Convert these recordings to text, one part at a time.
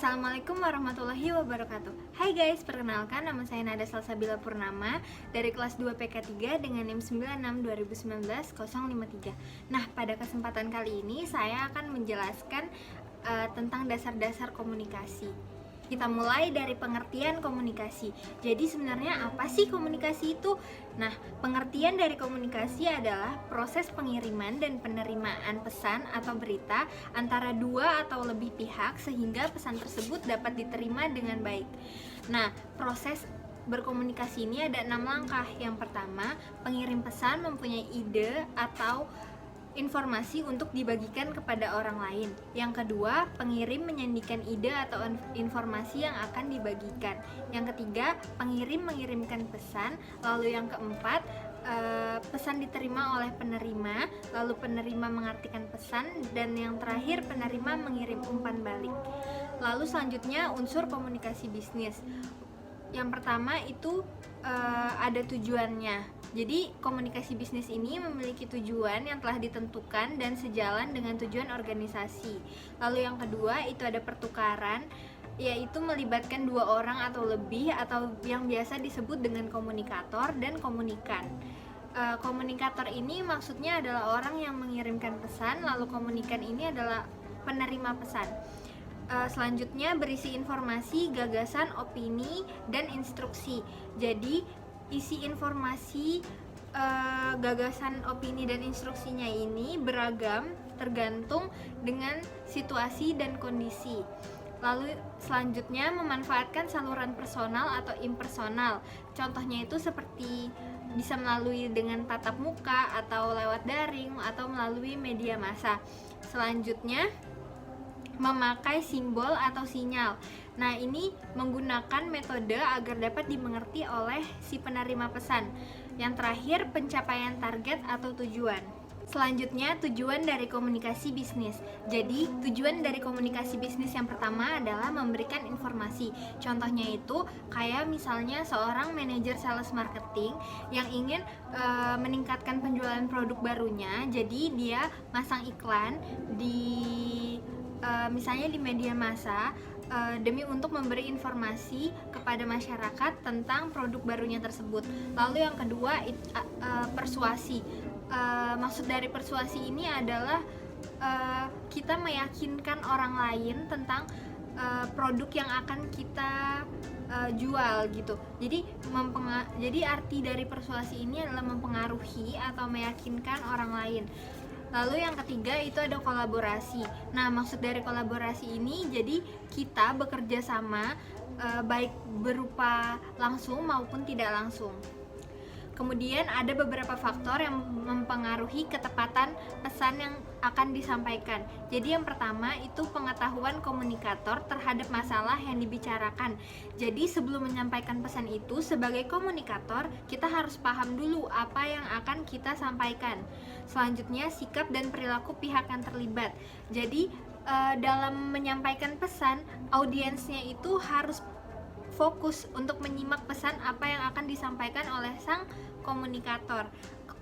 Assalamualaikum warahmatullahi wabarakatuh. Hai guys, perkenalkan nama saya Nada Salsabila Purnama dari kelas 2 PK3 dengan NIM 96 2019 053. Nah, pada kesempatan kali ini saya akan menjelaskan tentang dasar-dasar komunikasi. Kita mulai dari pengertian komunikasi. Jadi sebenarnya apa sih komunikasi itu? Nah, pengertian dari komunikasi adalah proses pengiriman dan penerimaan pesan atau berita antara dua atau lebih pihak sehingga pesan tersebut dapat diterima dengan baik. Nah, proses berkomunikasi ini ada 6 langkah. Yang pertama, pengirim pesan mempunyai ide atau informasi untuk dibagikan kepada orang lain. Yang kedua, pengirim menyandikan ide atau informasi yang akan dibagikan. Yang ketiga, pengirim mengirimkan pesan. Lalu yang keempat, pesan diterima oleh penerima. Lalu penerima mengartikan pesan. Dan yang terakhir, penerima mengirim umpan balik. Lalu selanjutnya, unsur komunikasi bisnis. Yang pertama itu ada tujuannya. Jadi komunikasi bisnis ini memiliki tujuan yang telah ditentukan dan sejalan dengan tujuan organisasi. Lalu yang kedua itu ada pertukaran, yaitu melibatkan dua orang atau lebih atau yang biasa disebut dengan komunikator dan komunikan. Komunikator ini maksudnya adalah orang yang mengirimkan pesan, lalu komunikan ini adalah penerima pesan. Selanjutnya berisi informasi, gagasan, opini, dan instruksi. Jadi isi informasi, gagasan, opini, dan instruksinya ini beragam tergantung dengan situasi dan kondisi. Lalu selanjutnya memanfaatkan saluran personal atau impersonal. Contohnya itu seperti bisa melalui dengan tatap muka atau lewat daring atau melalui media massa. Selanjutnya memakai simbol atau sinyal. Nah, ini menggunakan metode agar dapat dimengerti oleh si penerima pesan. Yang terakhir, pencapaian target atau tujuan. Selanjutnya, tujuan dari komunikasi bisnis. Jadi, tujuan dari komunikasi bisnis yang pertama adalah memberikan informasi. Contohnya itu, kayak misalnya seorang manajer sales marketing yang ingin meningkatkan penjualan produk barunya. Jadi, dia masang iklan di misalnya di media massa demi untuk memberi informasi kepada masyarakat tentang produk barunya tersebut. Lalu yang kedua persuasi. Maksud dari persuasi ini adalah kita meyakinkan orang lain tentang produk yang akan kita jual gitu. Jadi arti dari persuasi ini adalah mempengaruhi atau meyakinkan orang lain. Lalu yang ketiga itu ada kolaborasi. Nah, maksud dari kolaborasi ini jadi kita bekerja sama baik berupa langsung maupun tidak langsung. Kemudian ada beberapa faktor yang mempengaruhi ketepatan pesan yang akan disampaikan. Jadi yang pertama itu pengetahuan komunikator terhadap masalah yang dibicarakan. Jadi sebelum menyampaikan pesan itu sebagai komunikator, kita harus paham dulu apa yang akan kita sampaikan. Selanjutnya sikap dan perilaku pihak yang terlibat. Jadi dalam menyampaikan pesan, audiensnya itu harus fokus untuk menyimak pesan apa yang akan disampaikan oleh sang komunikator.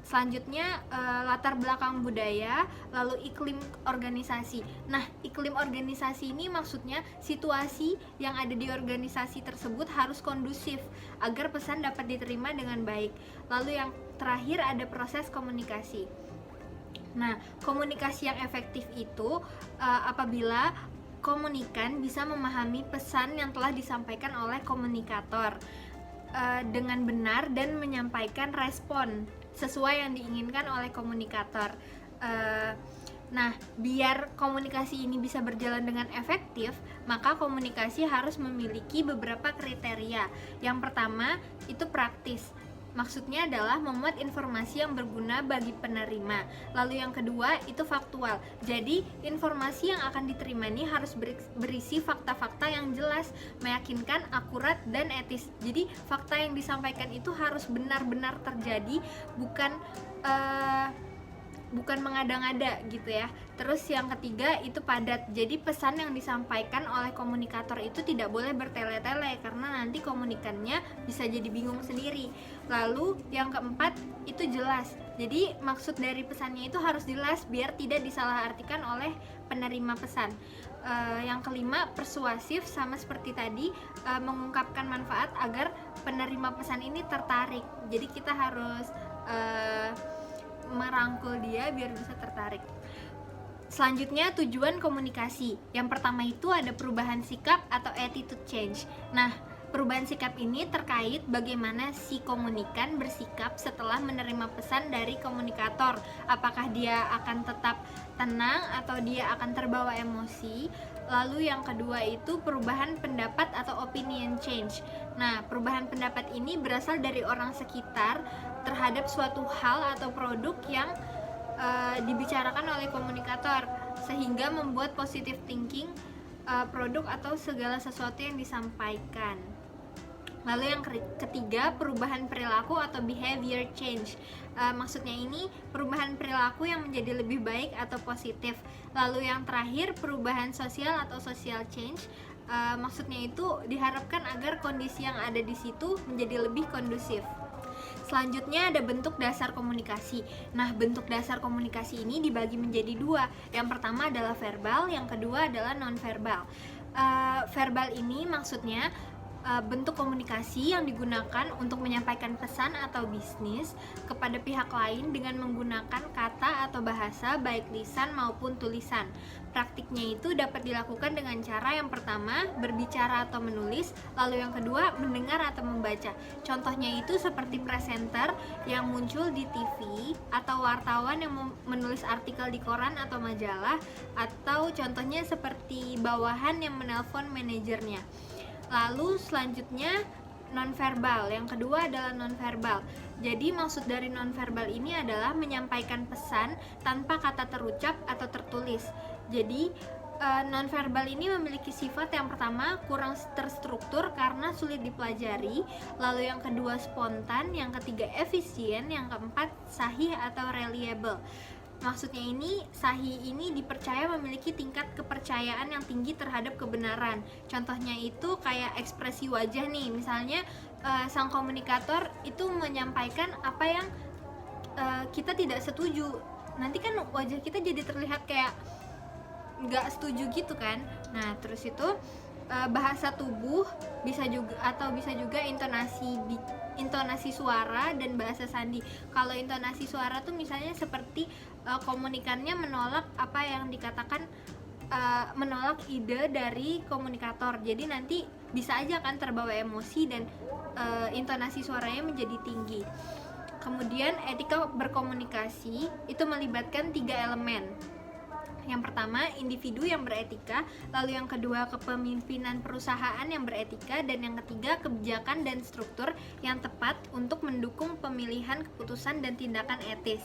Selanjutnya latar belakang budaya, lalu iklim organisasi. Nah, iklim organisasi ini maksudnya situasi yang ada di organisasi tersebut harus kondusif agar pesan dapat diterima dengan baik. Lalu yang terakhir ada proses komunikasi. Nah, komunikasi yang efektif itu apabila komunikan bisa memahami pesan yang telah disampaikan oleh komunikator dengan benar dan menyampaikan respon sesuai yang diinginkan oleh komunikator. Nah, biar komunikasi ini bisa berjalan dengan efektif, maka komunikasi harus memiliki beberapa kriteria. Yang pertama, itu praktis. Maksudnya adalah memuat informasi yang berguna bagi penerima. Lalu yang kedua itu faktual. Jadi informasi yang akan diterima ini harus berisi fakta-fakta yang jelas, meyakinkan, akurat, dan etis. Jadi fakta yang disampaikan itu harus benar-benar terjadi, bukan bukan mengada-ngada gitu ya. Terus yang ketiga itu padat. Jadi pesan yang disampaikan oleh komunikator itu tidak boleh bertele-tele karena nanti komunikannya bisa jadi bingung sendiri. Lalu yang keempat itu jelas. Jadi maksud dari pesannya itu harus jelas biar tidak disalahartikan oleh penerima pesan. Yang kelima persuasif, sama seperti tadi, mengungkapkan manfaat agar penerima pesan ini tertarik. Jadi kita harus merangkul dia biar bisa tertarik. Selanjutnya tujuan komunikasi. Yang pertama itu ada perubahan sikap atau attitude change. Nah, perubahan sikap ini terkait bagaimana si komunikan bersikap setelah menerima pesan dari komunikator. Apakah dia akan tetap tenang atau dia akan terbawa emosi. Lalu yang kedua itu perubahan pendapat atau opinion change. Nah, perubahan pendapat ini berasal dari orang sekitar terhadap suatu hal atau produk yang dibicarakan oleh komunikator, sehingga membuat positive thinking produk atau segala sesuatu yang disampaikan. Lalu yang ketiga perubahan perilaku atau behavior change. Maksudnya ini perubahan perilaku yang menjadi lebih baik atau positif. Lalu yang terakhir perubahan sosial atau social change. Maksudnya itu diharapkan agar kondisi yang ada di situ menjadi lebih kondusif. Selanjutnya ada bentuk dasar komunikasi. Nah, bentuk dasar komunikasi ini dibagi menjadi dua. Yang pertama adalah verbal, yang kedua adalah non-verbal. Verbal ini maksudnya bentuk komunikasi yang digunakan untuk menyampaikan pesan atau bisnis kepada pihak lain dengan menggunakan kata atau bahasa baik lisan maupun tulisan. Praktiknya itu dapat dilakukan dengan cara yang pertama berbicara atau menulis, lalu yang kedua mendengar atau membaca. Contohnya itu seperti presenter yang muncul di TV atau wartawan yang menulis artikel di koran atau majalah, atau contohnya seperti bawahan yang menelpon manajernya. Lalu selanjutnya nonverbal. Yang kedua adalah nonverbal. Jadi maksud dari nonverbal ini adalah menyampaikan pesan tanpa kata terucap atau tertulis. Jadi nonverbal ini memiliki sifat yang pertama kurang terstruktur karena sulit dipelajari, lalu yang kedua spontan, yang ketiga efisien, yang keempat sahih atau reliable. Maksudnya ini, sahih ini dipercaya memiliki tingkat kepercayaan yang tinggi terhadap kebenaran. Contohnya itu kayak ekspresi wajah nih, misalnya sang komunikator itu menyampaikan apa yang kita tidak setuju. Nanti kan wajah kita jadi terlihat kayak nggak setuju gitu kan. Nah, terus itu bahasa tubuh bisa juga intonasi suara dan bahasa sandi. Kalau intonasi suara tuh misalnya seperti komunikannya menolak apa yang dikatakan, menolak ide dari komunikator. Jadi nanti bisa aja kan terbawa emosi dan intonasi suaranya menjadi tinggi. Kemudian etika berkomunikasi itu melibatkan 3 elemen. Yang pertama, individu yang beretika, lalu yang kedua, kepemimpinan perusahaan yang beretika, dan yang ketiga, kebijakan dan struktur yang tepat untuk mendukung pemilihan keputusan dan tindakan etis.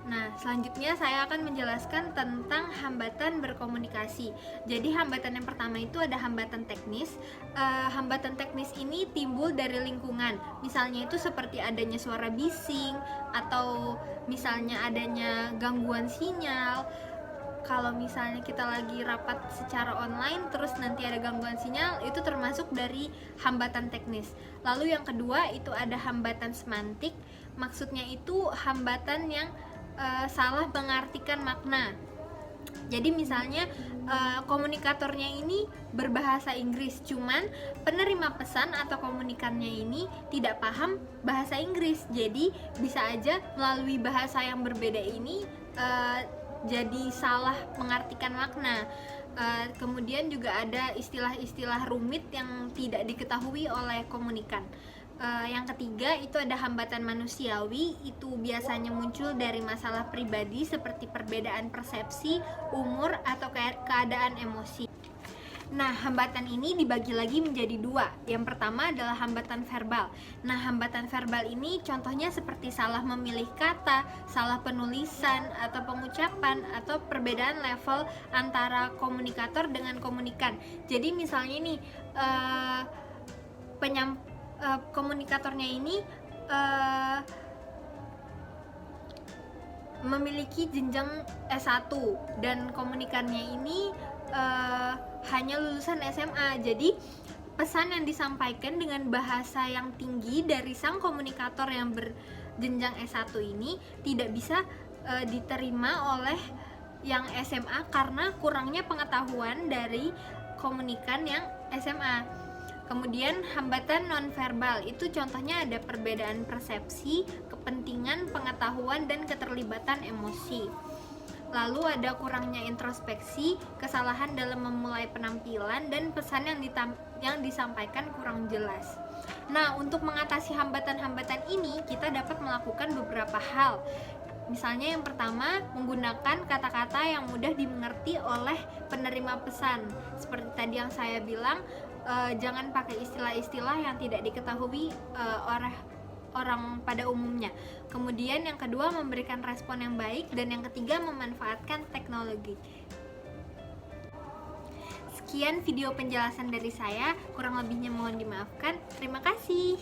Nah, selanjutnya saya akan menjelaskan tentang hambatan berkomunikasi. Jadi hambatan yang pertama itu ada hambatan teknis. Hambatan teknis ini timbul dari lingkungan. Misalnya itu seperti adanya suara bising, atau misalnya adanya gangguan sinyal. Kalau misalnya kita lagi rapat secara online terus nanti ada gangguan sinyal, itu termasuk dari hambatan teknis. Lalu yang kedua itu ada hambatan semantik. Maksudnya itu hambatan yang salah mengartikan makna. Jadi misalnya komunikatornya ini berbahasa Inggris, cuman penerima pesan atau komunikannya ini tidak paham bahasa Inggris. Jadi bisa aja melalui bahasa yang berbeda ini jadi salah mengartikan makna. Kemudian juga ada istilah-istilah rumit yang tidak diketahui oleh komunikan. Yang ketiga itu ada hambatan manusiawi. Itu biasanya muncul dari masalah pribadi seperti perbedaan persepsi, umur, atau keadaan emosi. Nah, hambatan ini dibagi lagi menjadi 2. Yang pertama adalah hambatan verbal. Nah, hambatan verbal ini contohnya seperti salah memilih kata, salah penulisan atau pengucapan, atau perbedaan level antara komunikator dengan komunikan. Jadi misalnya nih komunikatornya ini memiliki jenjang S1 dan komunikannya ini hanya lulusan SMA. Jadi pesan yang disampaikan dengan bahasa yang tinggi dari sang komunikator yang berjenjang S1 ini tidak bisa diterima oleh yang SMA karena kurangnya pengetahuan dari komunikan yang SMA. Kemudian hambatan nonverbal itu contohnya ada perbedaan persepsi, kepentingan, pengetahuan, dan keterlibatan emosi. Lalu ada kurangnya introspeksi, kesalahan dalam memulai penampilan, dan pesan yang disampaikan kurang jelas. Nah, untuk mengatasi hambatan-hambatan ini, kita dapat melakukan beberapa hal. Misalnya yang pertama, menggunakan kata-kata yang mudah dimengerti oleh penerima pesan. Seperti tadi yang saya bilang, jangan pakai istilah-istilah yang tidak diketahui oleh orang pada umumnya. Kemudian yang kedua, memberikan respon yang baik, dan yang ketiga, memanfaatkan teknologi. Sekian video penjelasan dari saya, kurang lebihnya mohon dimaafkan. Terima kasih.